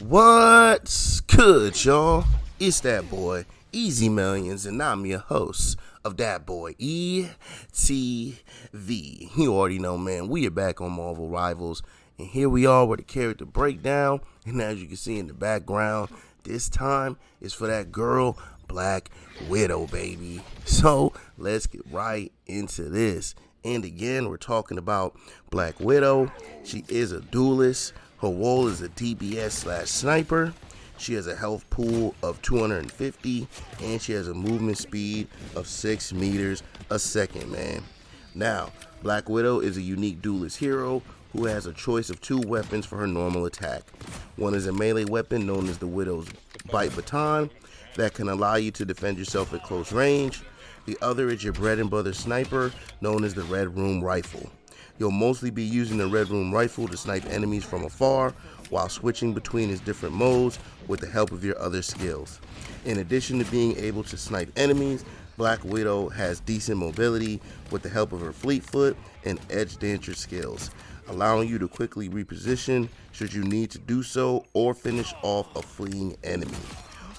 What's good, y'all? It's that boy, Easy Millions, and I'm your host of That Boy ETV. You already know, man, we are back on Marvel Rivals, and here we are with the character breakdown. And as you can see in the background, this time is for that girl, Black Widow, baby. So let's get right into this. And again, we're talking about Black Widow. She is a duelist. Her role is a DPS/sniper. She has a health pool of 250, and she has a movement speed of 6 meters a second, man. Now, Black Widow is a unique duelist hero who has a choice of 2 weapons for her normal attack. One is a melee weapon known as the Widow's Bite Baton that can allow you to defend yourself at close range. The other is your bread and butter sniper known as the Red Room Rifle. You'll mostly be using the Red Room Rifle to snipe enemies from afar while switching between its different modes with the help of your other skills. In addition to being able to snipe enemies, Black Widow has decent mobility with the help of her fleet foot and edge dancer skills, allowing you to quickly reposition should you need to do so or finish off a fleeing enemy.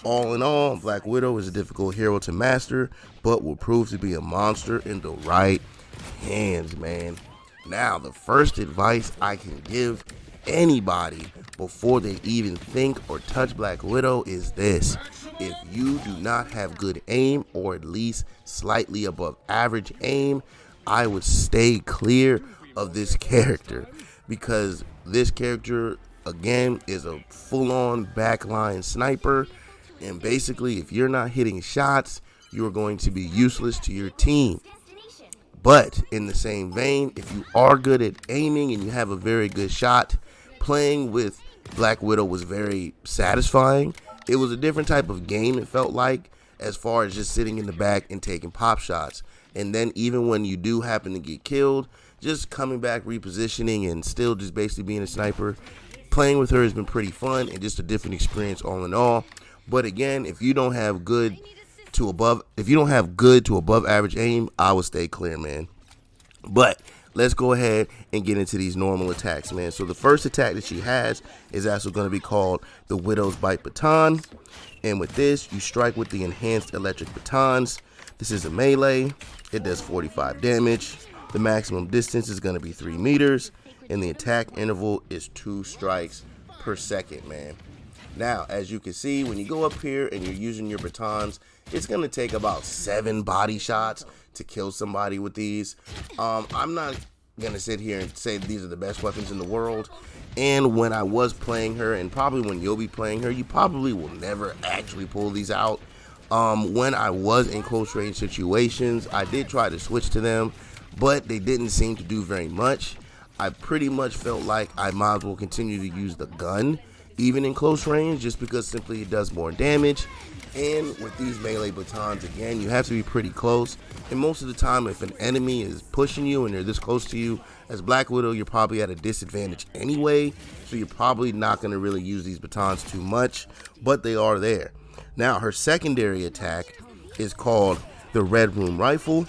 All in all, Black Widow is a difficult hero to master, but will prove to be a monster in the right hands, man. Now, the first advice I can give anybody before they even think or touch Black Widow is this. If you do not have good aim, or at least slightly above average aim, I would stay clear of this character, because this character, again, is a full-on backline sniper, and basically, if you're not hitting shots, you're going to be useless to your team. But in the same vein, if you are good at aiming and you have a very good shot, playing with Black Widow was very satisfying. It was a different type of game, it felt like, as far as just sitting in the back and taking pop shots. And then even when you do happen to get killed, just coming back, repositioning, and still just basically being a sniper. Playing with her has been pretty fun and just a different experience all in all. But again, if you don't have good to above average aim, I would stay clear, man. But let's go ahead and get into these normal attacks, man. So the first attack that she has is also going to be called the Widow's Bite Baton. And with this, you strike with the enhanced electric batons. This is a melee. It does 45 damage. The maximum distance is going to be 3 meters. And the attack interval is 2 strikes per second, man. Now, as you can see, when you go up here and you're using your batons, it's going to take about 7 body shots to kill somebody with these. I'm not going to sit here and say these are the best weapons in the world. And when I was playing her, and probably when you'll be playing her, you probably will never actually pull these out. When I was in close range situations, I did try to switch to them, but they didn't seem to do very much. I pretty much felt like I might as well continue to use the gun even in close range, just because simply it does more damage. And with these melee batons, again, you have to be pretty close. And most of the time, if an enemy is pushing you and they're this close to you, as Black Widow, you're probably at a disadvantage anyway. So you're probably not going to really use these batons too much, but they are there. Now, her secondary attack is called the Red Room Rifle.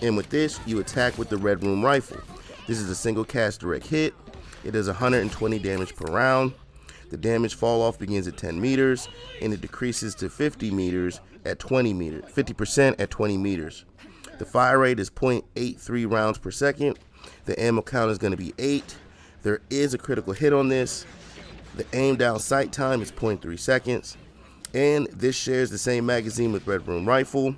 And with this, you attack with the Red Room Rifle. This is a single cast direct hit. It does 120 damage per round. The damage fall off begins at 10 meters, and it decreases to 50 meters at 20 meters, 50% at 20 meters. The fire rate is 0.83 rounds per second. The ammo count is going to be 8. There is a critical hit on this. The aim down sight time is 0.3 seconds. And this shares the same magazine with Red Room Rifle.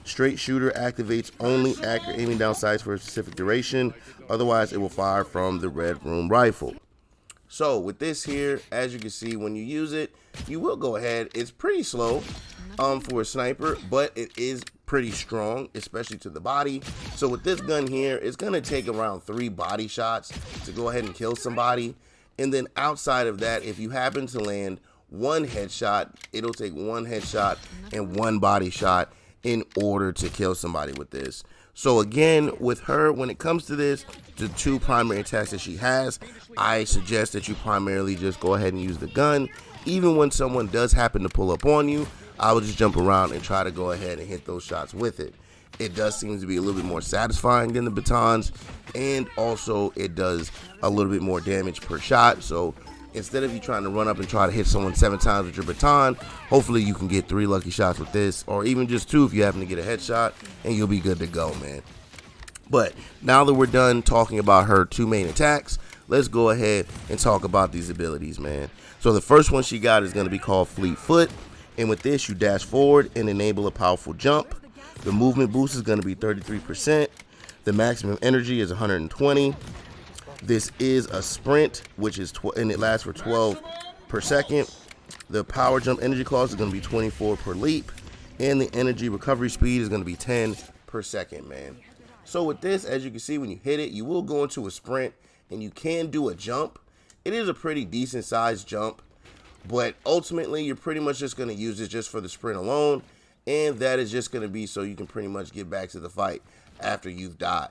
Straight shooter activates only accurate aiming down sights for a specific duration. Otherwise, it will fire from the Red Room Rifle. So with this here, as you can see, when you use it, you will go ahead. It's pretty slow for a sniper, but it is pretty strong, especially to the body. So with this gun here, it's going to take around 3 body shots to go ahead and kill somebody. And then outside of that, if you happen to land 1 headshot, it'll take 1 headshot and 1 body shot in order to kill somebody with this. So again, with her, when it comes to this, the 2 primary attacks that she has, I suggest that you primarily just go ahead and use the gun. Even when someone does happen to pull up on you, I would just jump around and try to go ahead and hit those shots with it. It does seem to be a little bit more satisfying than the batons, and also it does a little bit more damage per shot. So instead of you trying to run up and try to hit someone 7 times with your baton, hopefully you can get 3 lucky shots with this, or even just 2 if you happen to get a headshot, and you'll be good to go, man. But now that we're done talking about her 2 main attacks, let's go ahead and talk about these abilities, man. So the first one she got is going to be called Fleet Foot, and with this you dash forward and enable a powerful jump. The movement boost is going to be 33%. The maximum energy is 120. This is a sprint, which is and it lasts for 12 per second. The power jump energy cost is going to be 24 per leap, and the energy recovery speed is going to be 10 per second, man. So with this, as you can see, when you hit it, you will go into a sprint, and you can do a jump. It is a pretty decent sized jump, but ultimately you're pretty much just going to use it just for the sprint alone, and that is just going to be so you can pretty much get back to the fight after you've died.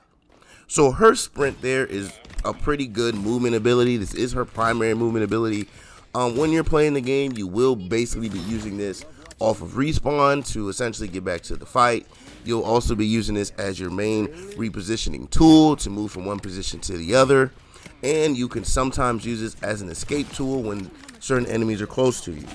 So her sprint there is a pretty good movement ability. This is her primary movement ability. When you're playing the game, you will basically be using this off of respawn to essentially get back to the fight. You'll also be using this as your main repositioning tool to move from one position to the other. And you can sometimes use this as an escape tool when certain enemies are close to you.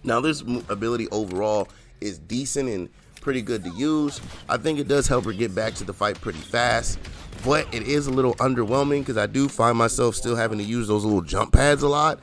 Now, this ability overall is decent and pretty good to use. I think it does help her get back to the fight pretty fast, but it is a little underwhelming because I do find myself still having to use those little jump pads a lot,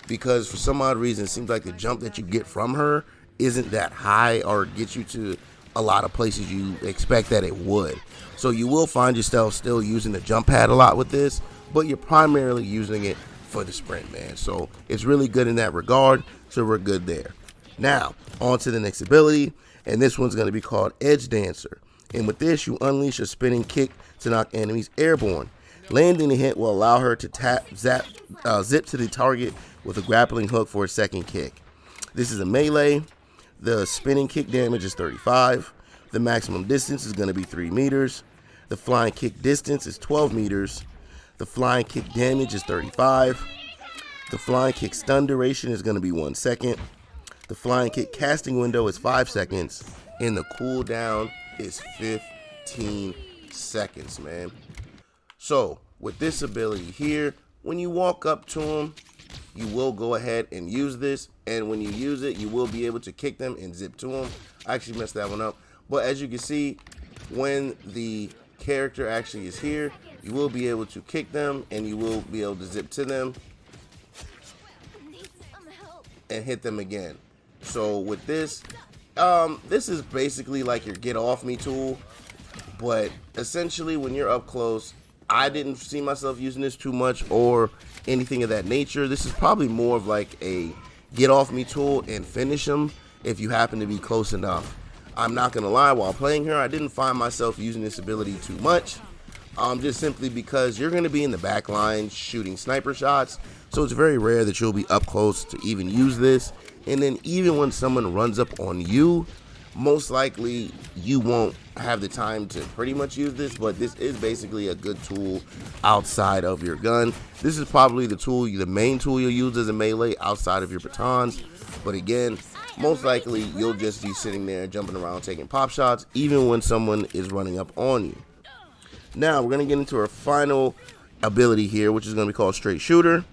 because for some odd reason it seems like the jump that you get from her isn't that high or gets you to a lot of places you expect that it would. So you will find yourself still using the jump pad a lot with this, but you're primarily using it for the sprint, man. So it's really good in that regard, so we're good there. Now, on to the next ability, and this one's going to be called Edge Dancer. And with this, you unleash a spinning kick to knock enemies airborne. Landing the hit will allow her to zip to the target with a grappling hook for a second kick. This is a melee. The spinning kick damage is 35. The maximum distance is going to be 3 meters. The flying kick distance is 12 meters. The flying kick damage is 35. The flying kick stun duration is going to be 1 second. The flying kick casting window is 5 seconds. And the cooldown is 15 seconds, man. So with this ability here, when you walk up to them, you will go ahead and use this. And when you use it, you will be able to kick them and zip to them. I actually messed that one up. But as you can see, when the character actually is here, you will be able to kick them and you will be able to zip to them and hit them again. So with this, this is basically like your get off me tool, but essentially when you're up close, I didn't see myself using this too much or anything of that nature. This is probably more of like a get off me tool and finish them if you happen to be close enough. I'm not gonna lie, while playing her, I didn't find myself using this ability too much, just simply because you're gonna be in the back line shooting sniper shots, so it's very rare that you'll be up close to even use this. And then even when someone runs up on you, most likely you won't have the time to pretty much use this, but this is basically a good tool outside of your gun. This is probably the main tool you'll use as a melee outside of your batons. But again, most likely you'll just be sitting there jumping around taking pop shots even when someone is running up on you. Now we're going to get into our final ability here, which is going to be called Straight Shooter.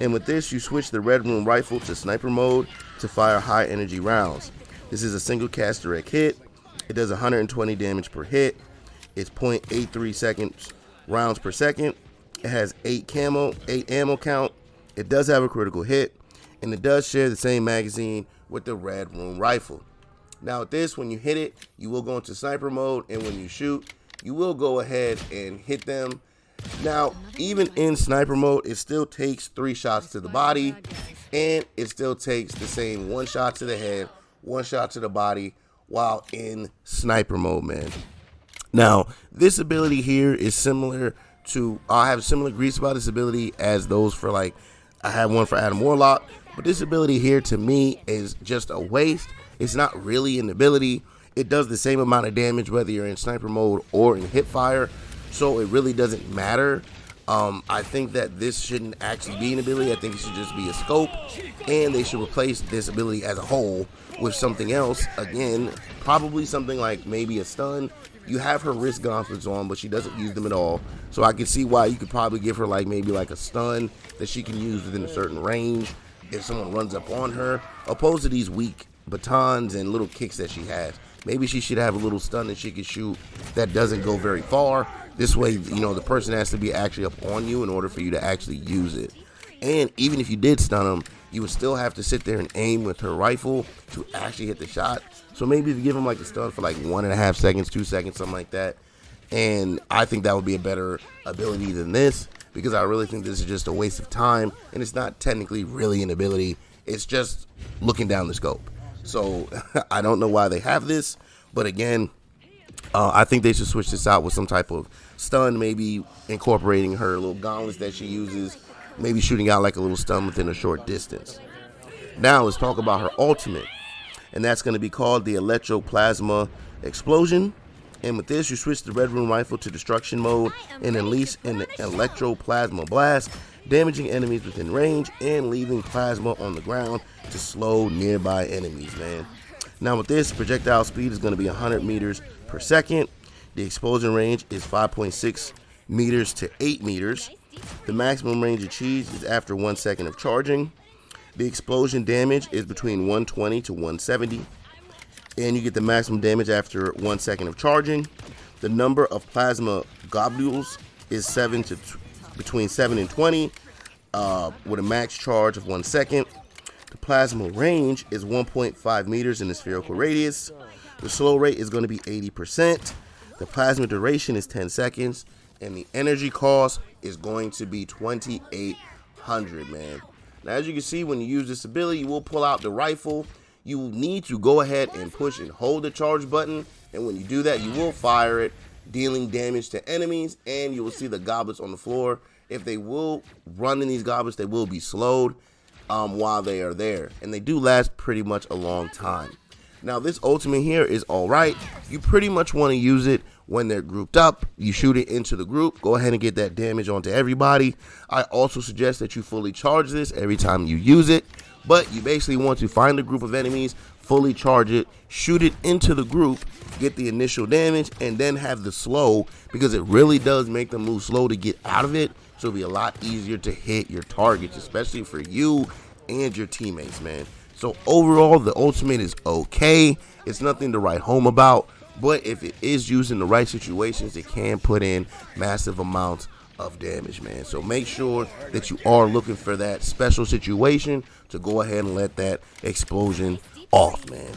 And with this, you switch the Red Room rifle to sniper mode to fire high energy rounds. This is a single cast direct hit. It does 120 damage per hit. It's 0.83 rounds per second. It has 8 ammo count. It does have a critical hit, and it does share the same magazine with the Red Room rifle. Now with this, when you hit it, you will go into sniper mode, and when you shoot, you will go ahead and hit them. Now, even in sniper mode, it still takes 3 shots to the body, and it still takes the same 1 shot to the head, 1 shot to the body while in sniper mode, man. Now, this ability here is similar to, I have similar grease about this ability as those for I have one for Adam Warlock, but this ability here to me is just a waste. It's not really an ability. It does the same amount of damage whether you're in sniper mode or in hip fire. So it really doesn't matter. I think that this shouldn't actually be an ability. I think it should just be a scope, and they should replace this ability as a whole with something else. Again, probably something like maybe a stun. You have her wrist gauntlets on, but she doesn't use them at all. So I can see why you could probably give her like maybe like a stun that she can use within a certain range if someone runs up on her, opposed to these weak batons and little kicks that she has. Maybe she should have a little stun that she can shoot that doesn't go very far. This way, you know, the person has to be actually up on you in order for you to actually use it. And even if you did stun them, you would still have to sit there and aim with her rifle to actually hit the shot. So maybe if you give them like a stun for like 1.5 seconds, 2 seconds, something like that. And I think that would be a better ability than this, because I really think this is just a waste of time, and it's not technically really an ability. It's just looking down the scope. So I don't know why they have this, but again, I think they should switch this out with some type of stun, maybe incorporating her little gauntlets that she uses, maybe shooting out like a little stun within a short distance. Now let's talk about her ultimate, and that's going to be called the Electroplasma Explosion. And with this, you switch the Red Room Rifle to destruction mode and unleash an Electroplasma Blast, damaging enemies within range and leaving plasma on the ground to slow nearby enemies, man. Now with this, projectile speed is going to be 100 meters per second. The explosion range is 5.6 meters to 8 meters. The maximum range achieved is after 1 second of charging. The explosion damage is between 120 to 170. And you get the maximum damage after 1 second of charging. The number of plasma globules is between 7 and 20 with a max charge of 1 second. The plasma range is 1.5 meters in the spherical radius. The slow rate is going to be 80%. The plasma duration is 10 seconds. And the energy cost is going to be 2,800, man. Now, as you can see, when you use this ability, you will pull out the rifle. You will need to go ahead and push and hold the charge button. And when you do that, you will fire it, dealing damage to enemies. And you will see the goblets on the floor. If they will run in these goblets, they will be slowed while they are there. And they do last pretty much a long time. Now, this ultimate here is all right. You pretty much want to use it when they're grouped up. You shoot it into the group. Go ahead and get that damage onto everybody. I also suggest that you fully charge this every time you use it. But you basically want to find a group of enemies, fully charge it, shoot it into the group, get the initial damage, and then have the slow, because it really does make them move slow to get out of it. So it'll be a lot easier to hit your targets, especially for you and your teammates, man. So overall, the ultimate is okay. It's nothing to write home about, but if it is used in the right situations, it can put in massive amounts of damage, man. So make sure that you are looking for that special situation to go ahead and let that explosion off, man.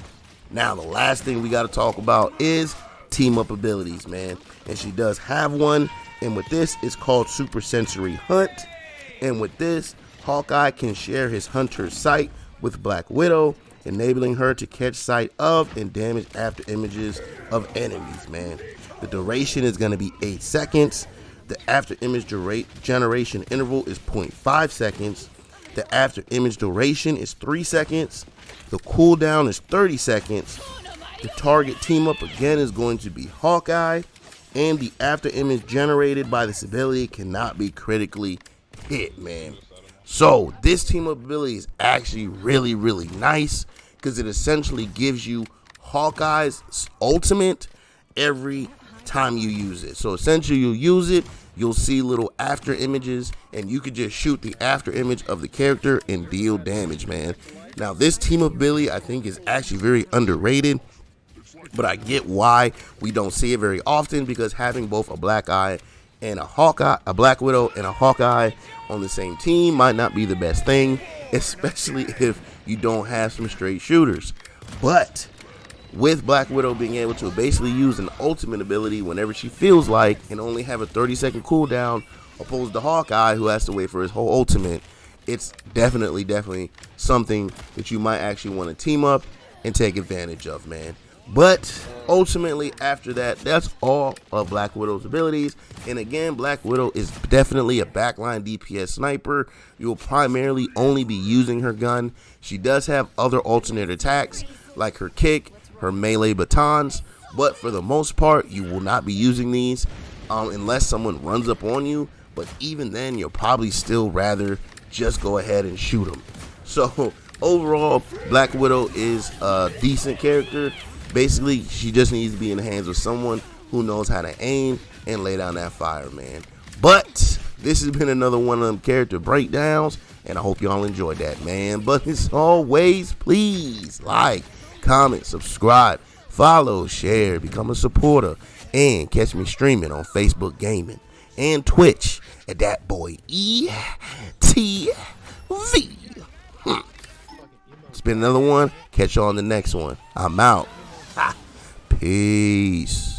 Now, the last thing we got to talk about is team up abilities, man. And she does have one. And with this, it's called Super Sensory Hunt. And with this, Hawkeye can share his hunter's sight with Black Widow, enabling her to catch sight of and damage after images of enemies, man. The duration is going to be 8 seconds. The after image generation interval is 0.5 seconds. The after image duration is 3 seconds. The cooldown is 30 seconds. The target team up again is going to be Hawkeye. And the after image generated by this ability cannot be critically hit, man. So this team up ability is actually really, really nice, because it essentially gives you Hawkeye's ultimate every time you use it. So essentially, you'll use it, you'll see little after images, and you could just shoot the after image of the character and deal damage, man. Now, this team up ability I think is actually very underrated, but I get why we don't see it very often, because having both a Black Eye and a Black Widow and a Hawkeye on the same team might not be the best thing, especially if you don't have some straight shooters. But with Black Widow being able to basically use an ultimate ability whenever she feels like and only have a 30-second cooldown, opposed to Hawkeye, who has to wait for his whole ultimate, it's definitely something that you might actually want to team up and take advantage of, man. But ultimately, after that, that's all of Black Widow's abilities. And again, Black Widow is definitely a backline DPS sniper. You will primarily only be using her gun. She does have other alternate attacks, like her kick, her melee batons. But for the most part, you will not be using these unless someone runs up on you. but even then, you'll probably still rather just go ahead and shoot him. So overall, Black Widow is a decent character. Basically, she just needs to be in the hands of someone who knows how to aim and lay down that fire, man. But this has been another one of them character breakdowns, and I hope y'all enjoyed that, man. But as always, please like, comment, subscribe, follow, share, become a supporter, and catch me streaming on Facebook Gaming and Twitch at that boy ETV. It's been another one. Catch y'all on the next one. I'm out. Peace.